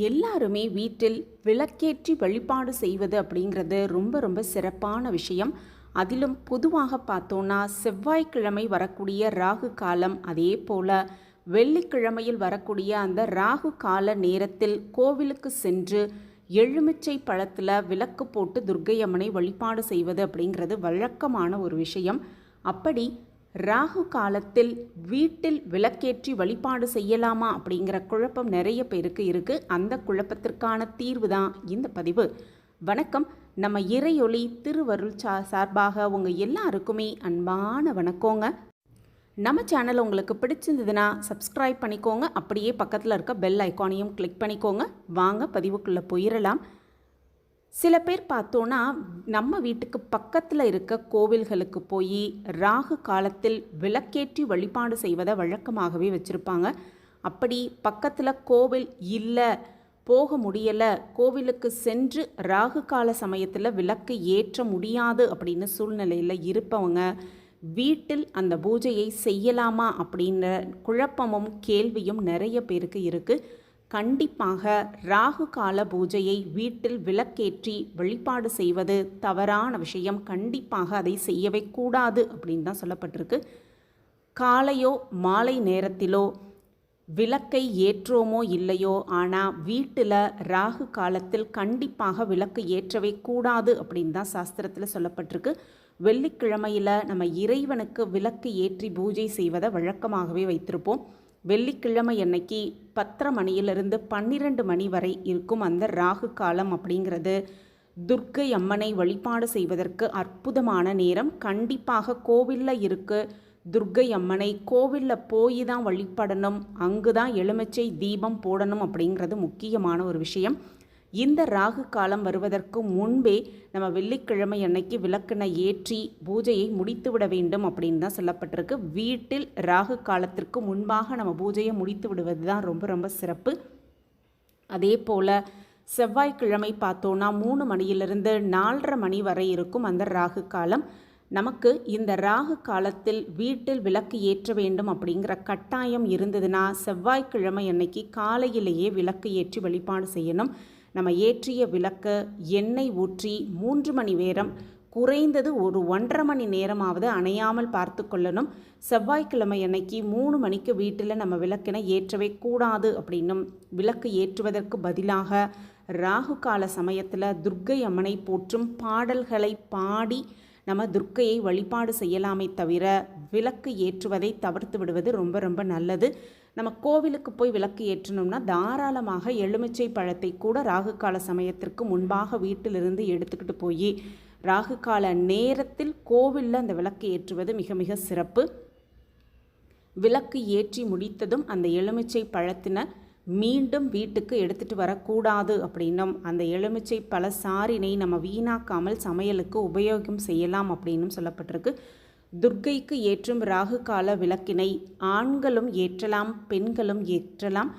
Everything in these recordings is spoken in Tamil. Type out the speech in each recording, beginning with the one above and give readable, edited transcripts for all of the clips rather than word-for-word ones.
எல்லாருமே வீட்டில் விளக்கேற்றி வழிபாடு செய்வது அப்படிங்கிறது ரொம்ப ரொம்ப சிறப்பான விஷயம். அதிலும் பொதுவாக பார்த்தோன்னா செவ்வாய்க்கிழமை வரக்கூடிய ராகு காலம், அதே போல் வெள்ளிக்கிழமையில் வரக்கூடிய அந்த ராகு கால நேரத்தில் கோவிலுக்கு சென்று எலுமிச்சை பழத்தில் விளக்கு போட்டு துர்க்கை அம்மனை வழிபாடு செய்வது அப்படிங்கிறது வழக்கமான ஒரு விஷயம். அப்படி ராகு காலத்தில் வீட்டில் விளக்கேற்றி வழிபாடு செய்யலாமா அப்படிங்கிற குழப்பம் நிறைய பேருக்கு இருக்குது. அந்த குழப்பத்திற்கான தீர்வு தான் இந்த பதிவு. வணக்கம். நம்ம இறையொளி திருவருள் சார்பாக உங்கள் எல்லாருக்குமே அன்பான வணக்கங்க. நம்ம சேனல் உங்களுக்கு பிடிச்சிருந்ததுன்னா சப்ஸ்கிரைப் பண்ணிக்கோங்க. அப்படியே பக்கத்தில் இருக்க பெல் ஐக்கானையும் கிளிக் பண்ணிக்கோங்க. வாங்க பதிவுக்குள்ளே போயிடலாம். சில பேர் பார்த்தோன்னா நம்ம வீட்டுக்கு பக்கத்தில் இருக்க கோவில்களுக்கு போய் ராகு காலத்தில் விளக்கேற்றி வழிபாடு செய்வதை வழக்கமாகவே வச்சுருப்பாங்க. அப்படி பக்கத்தில் கோவில் இல்லை, போக முடியலை, கோவிலுக்கு சென்று ராகு கால சமயத்தில் விளக்கு ஏற்ற முடியாது அப்படின்னு சூழ்நிலையில் இருப்பவங்க வீட்டில் அந்த பூஜையை செய்யலாமா அப்படின்ற குழப்பமும் கேள்வியும் நிறைய பேருக்கு இருக்குது. கண்டிப்பாக ராகு கால பூஜையை வீட்டில் விளக்கேற்றி வழிபாடு செய்வது தவறான விஷயம். கண்டிப்பாக அதை செய்யவே கூடாது அப்படின்னு தான் சொல்லப்பட்டிருக்கு. காலையோ மாலை நேரத்திலோ விளக்கை ஏற்றோமோ இல்லையோ, ஆனால் வீட்டில் ராகு காலத்தில் கண்டிப்பாக விளக்கு ஏற்றவே கூடாது அப்படின்னு தான் சாஸ்திரத்தில் சொல்லப்பட்டிருக்கு. வெள்ளிக்கிழமையில் நம்ம இறைவனுக்கு விளக்கு ஏற்றி பூஜை செய்வதை வழக்கமாகவே வைத்திருப்போம். வெள்ளிக்கிழமை அன்னைக்கு 10:30 மணியிலிருந்து 12 மணி வரை இருக்கும் அந்த ராகு காலம் அப்படிங்கிறது துர்க்கை அம்மனை வழிபாடு செய்வதற்கு அற்புதமான நேரம். கண்டிப்பாக கோவிலில் இருக்க துர்க்கை அம்மனை கோவிலில் போய் தான் வழிபடணும், அங்கு தான் எலுமிச்சை தீபம் போடணும் அப்படிங்கிறது முக்கியமான ஒரு விஷயம். இந்த ராகு காலம் வருவதற்கு முன்பே நம்ம வெள்ளிக்கிழமை அன்னைக்கு விளக்கினை ஏற்றி பூஜையை முடித்து விட வேண்டும் அப்படின்னு தான் சொல்லப்பட்டிருக்கு. வீட்டில் ராகு காலத்திற்கு முன்பாக நம்ம பூஜையை முடித்து விடுவது தான் ரொம்ப ரொம்ப சிறப்பு. அதே போல் செவ்வாய்க்கிழமை பார்த்தோன்னா 3 மணியிலிருந்து 4:30 மணி வரை இருக்கும் அந்த ராகு காலம். நமக்கு இந்த ராகு காலத்தில் வீட்டில் விளக்கு ஏற்ற வேண்டும் அப்படிங்கிற கட்டாயம் இருந்ததுன்னா செவ்வாய்க்கிழமை அன்னைக்கு காலையிலேயே விளக்கு ஏற்றி வழிபாடு செய்யணும். நம்ம ஏற்றிய விளக்கு எண்ணெய் ஊற்றி 3 மணி நேரம், குறைந்தது ஒரு 1.5 மணி நேரமாவது அணையாமல் பார்த்து கொள்ளணும். செவ்வாய்க்கிழமை அன்னைக்கு 3 மணிக்கு வீட்டில் நம்ம விளக்கினை ஏற்றவே கூடாது அப்படின்னும், விளக்கு ஏற்றுவதற்கு பதிலாக ராகு கால சமயத்தில் துர்க்கை அம்மனை போற்றும் பாடல்களை பாடி நம்ம துர்க்கையை வழிபாடு செய்யலாமே தவிர விளக்கு ஏற்றுவதை தவிர்த்து விடுவது ரொம்ப ரொம்ப நல்லது. நம்ம கோவிலுக்கு போய் விளக்கு ஏற்றணும்னா தாராளமாக எலுமிச்சை பழத்தை கூட ராகு கால சமயத்திற்கு முன்பாக வீட்டிலிருந்து எடுத்துக்கிட்டு போய் ராகு கால நேரத்தில் கோவிலில் அந்த விளக்கு ஏற்றுவது மிக மிக சிறப்பு. விளக்கு ஏற்றி முடித்ததும் அந்த எலுமிச்சை பழத்தினை மீண்டும் வீட்டுக்கு எடுத்துகிட்டு வரக்கூடாது அப்படின்னும், அந்த எலுமிச்சை பழ சாறினை நம்ம வீணாக்காமல் சமையலுக்கு உபயோகம் செய்யலாம் அப்படின்னும் சொல்லப்பட்டிருக்கு. துர்க்கைக்கு ஏற்றும் ராகு கால விளக்கினை ஆண்களும் ஏற்றலாம், பெண்களும் ஏற்றலாம்.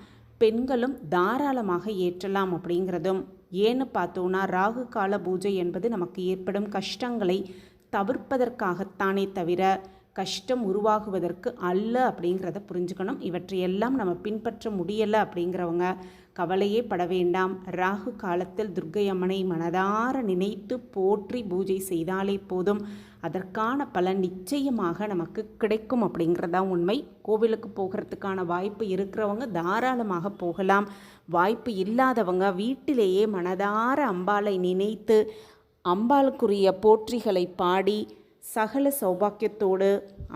பெண்களும் தாராளமாக ஏற்றலாம் அப்படிங்கிறதும், ஏன்னு பார்த்தோன்னா ராகு கால பூஜை என்பது நமக்கு ஏற்படும் கஷ்டங்களை தவிர்ப்பதற்காகத்தானே தவிர கஷ்டம் உருவாகுவதற்கு அல்ல அப்படிங்கிறத புரிஞ்சுக்கணும். இவற்றையெல்லாம் நம்ம பின்பற்ற முடியலை அப்படிங்கிறவங்க கவலையே பட வேண்டாம். ராகு காலத்தில் துர்க்கை அம்மனை மனதார நினைத்து போற்றி பூஜை செய்தாலே போதும். அதற்கான பலன் நிச்சயமாக நமக்கு கிடைக்கும் அப்படிங்கிறதான் உண்மை. கோவிலுக்கு போகிறதுக்கான வாய்ப்பு இருக்கிறவங்க தாராளமாக போகலாம். வாய்ப்பு இல்லாதவங்க வீட்டிலேயே மனதார அம்பாளை நினைத்து அம்பாளுக்குரிய போற்றிகளை பாடி சகல சௌபாக்கியத்தோடு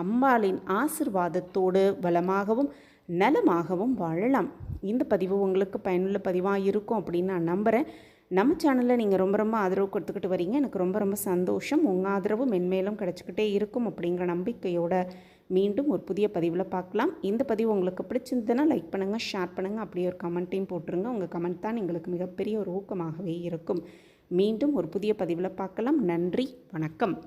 அம்பாளின் ஆசிர்வாதத்தோடு வளமாகவும் நலமாகவும் வாழலாம். இந்த பதிவு உங்களுக்கு பயனுள்ள பதிவாக இருக்கும் அப்படின்னு நான் நம்புகிறேன். நம்ம சேனலில் நீங்கள் ரொம்ப ரொம்ப ஆதரவு கொடுத்துக்கிட்டு வரீங்க. எனக்கு ரொம்ப ரொம்ப சந்தோஷம். உங்கள் ஆதரவு மென்மேலும் கிடச்சிக்கிட்டே இருக்கும் அப்படிங்கிற நம்பிக்கையோடு மீண்டும் ஒரு புதிய பதிவில் பார்க்கலாம். இந்த பதிவு உங்களுக்கு பிடிச்சிருந்ததுன்னா லைக் பண்ணுங்கள், ஷேர் பண்ணுங்கள், அப்படியே ஒரு கமெண்ட்டையும் போட்டுருங்க. உங்கள் கமெண்ட் தான் எங்களுக்கு மிகப்பெரிய ஒரு ஊக்கமாகவே இருக்கும். மீண்டும் ஒரு புதிய பதிவில் பார்க்கலாம். நன்றி, வணக்கம்.